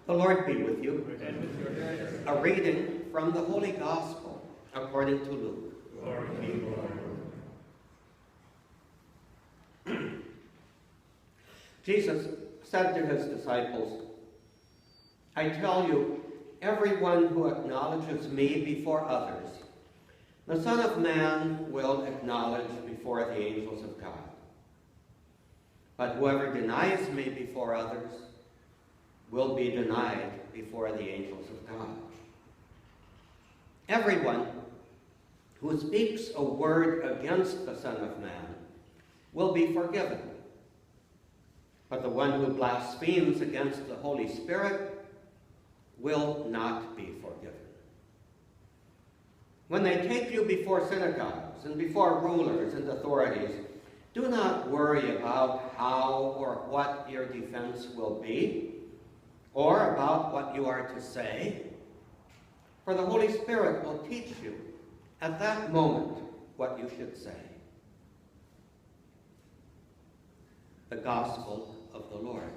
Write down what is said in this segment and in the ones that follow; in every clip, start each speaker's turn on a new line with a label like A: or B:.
A: The Lord be with you.
B: And with your spirit.
A: A reading from the Holy Gospel according to Luke.
B: Glory be to you, Lord.
A: Jesus said to his disciples, I tell you, everyone who acknowledges me before others, the Son of Man will acknowledge before the angels of God. But whoever denies me before others will be denied before the angels of God. Everyone who speaks a word against the Son of Man will be forgiven. But the one who blasphemes against the Holy Spirit will not be forgiven. When they take you before synagogues and before rulers and authorities, do not worry about how or what your defense will be, or about what you are to say, for the Holy Spirit will teach you at that moment what you should say. The Gospel of the Lord.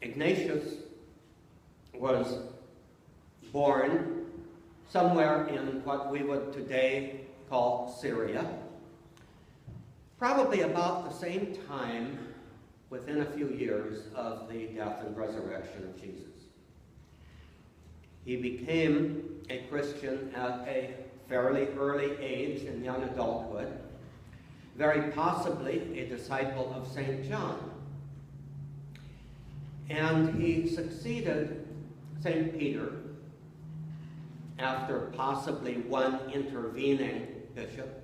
A: Ignatius was born somewhere in what we would today call Syria, probably about the same time, within a few years, of the death and resurrection of Jesus. He became a Christian at a fairly early age in young adulthood, very possibly a disciple of St. John. And he succeeded St. Peter after possibly one intervening bishop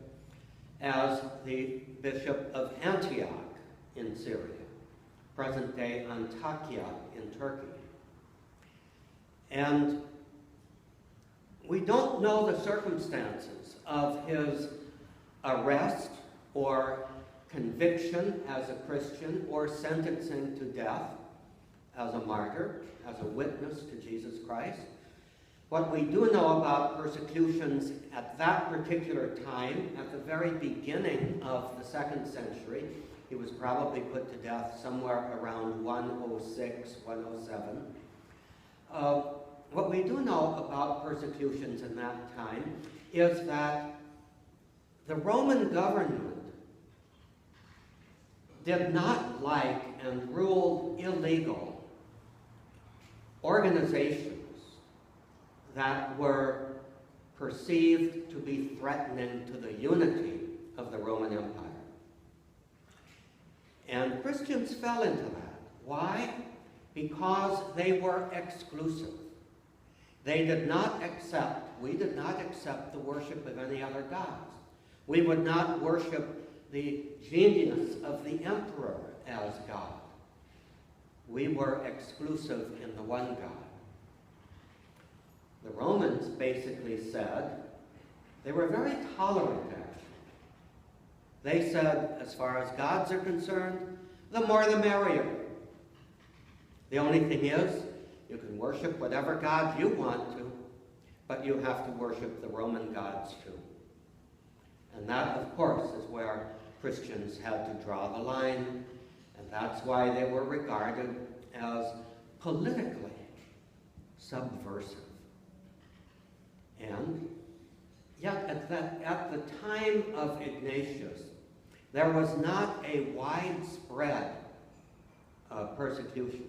A: as the Bishop of Antioch in Syria, present-day Antakya in Turkey. And we don't know the circumstances of his arrest or conviction as a Christian or sentencing to death as a martyr, as a witness to Jesus Christ. What we do know about persecutions at that particular time, at the very beginning of the 2nd century, he was probably put to death somewhere around 106, 107. What we do know about persecutions in that time is that the Roman government did not like and ruled illegal organizations that were perceived to be threatening to the unity of the Roman Empire. And Christians fell into that. Why? Because they were exclusive. They did not accept, we did not accept the worship of any other gods. We would not worship the genius of the emperor as God. We were exclusive in the one God. The Romans basically said, they were very tolerant actually. They said, as far as gods are concerned, the more the merrier. The only thing is, you can worship whatever god you want to, but you have to worship the Roman gods too. And that, of course, is where Christians had to draw the line, and that's why they were regarded as politically subversive. And yet, at the time of Ignatius, there was not a widespread persecution.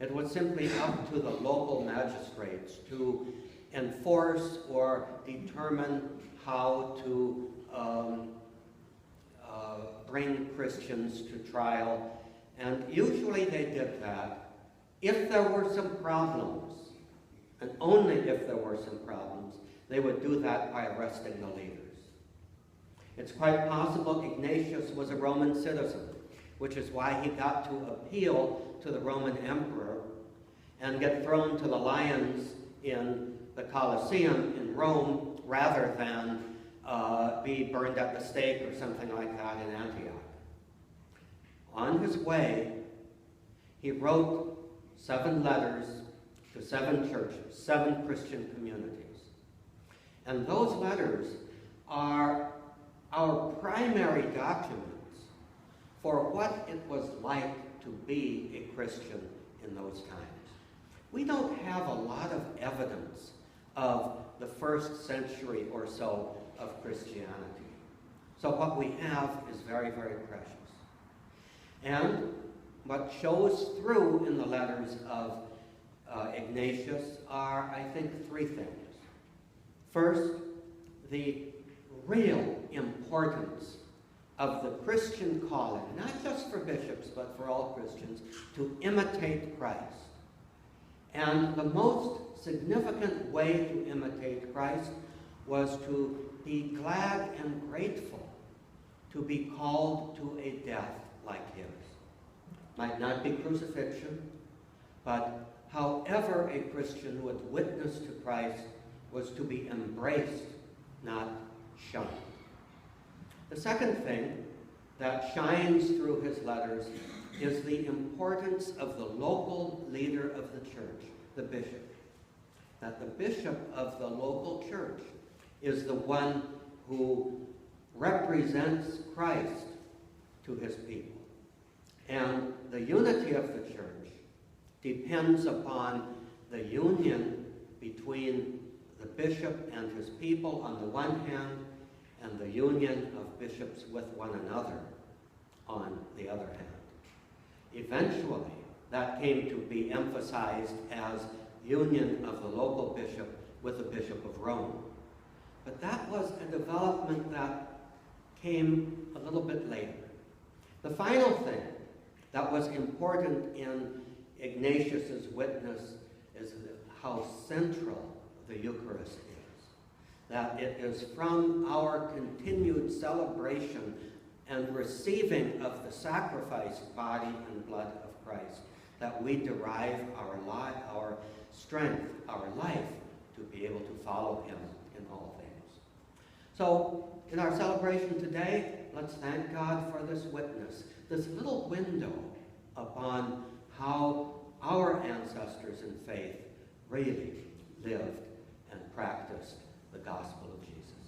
A: It was simply up to the local magistrates to enforce or determine how to bring Christians to trial. And usually they did that if there were some problems, and only if there were some problems, they would do that by arresting the leaders. It's quite possible Ignatius was a Roman citizen, which is why he got to appeal to the Roman emperor and get thrown to the lions in the Colosseum in Rome rather than be burned at the stake or something like that in Antioch. On his way, he wrote 7 letters to 7 churches, 7 Christian communities. And those letters are our primary documents for what it was like to be a Christian in those times. We don't have a lot of evidence of the first century or so of Christianity. So what we have is very, very precious. And what shows through in the letters of Ignatius are, I think, three things. First, the real importance of the Christian calling, not just for bishops, but for all Christians, to imitate Christ. And the most significant way to imitate Christ was to be glad and grateful to be called to a death like his. Might not be crucifixion, but however a Christian would witness to Christ was to be embraced, not shunned. The second thing that shines through his letters is the importance of the local leader of the church, the bishop. That the bishop of the local church is the one who represents Christ to his people. And the unity of the church depends upon the union between the bishop and his people on the one hand, and the union of bishops with one another on the other hand. Eventually, that came to be emphasized as union of the local bishop with the Bishop of Rome. But that was a development that came a little bit later. The final thing that was important in Ignatius's witness is how central the Eucharist is. That it is from our continued celebration and receiving of the sacrificed body and blood of Christ that we derive our strength, our life, to be able to follow him in all things. So, in our celebration today, let's thank God for this witness, this little window upon how our ancestors in faith really lived and practiced the gospel of Jesus.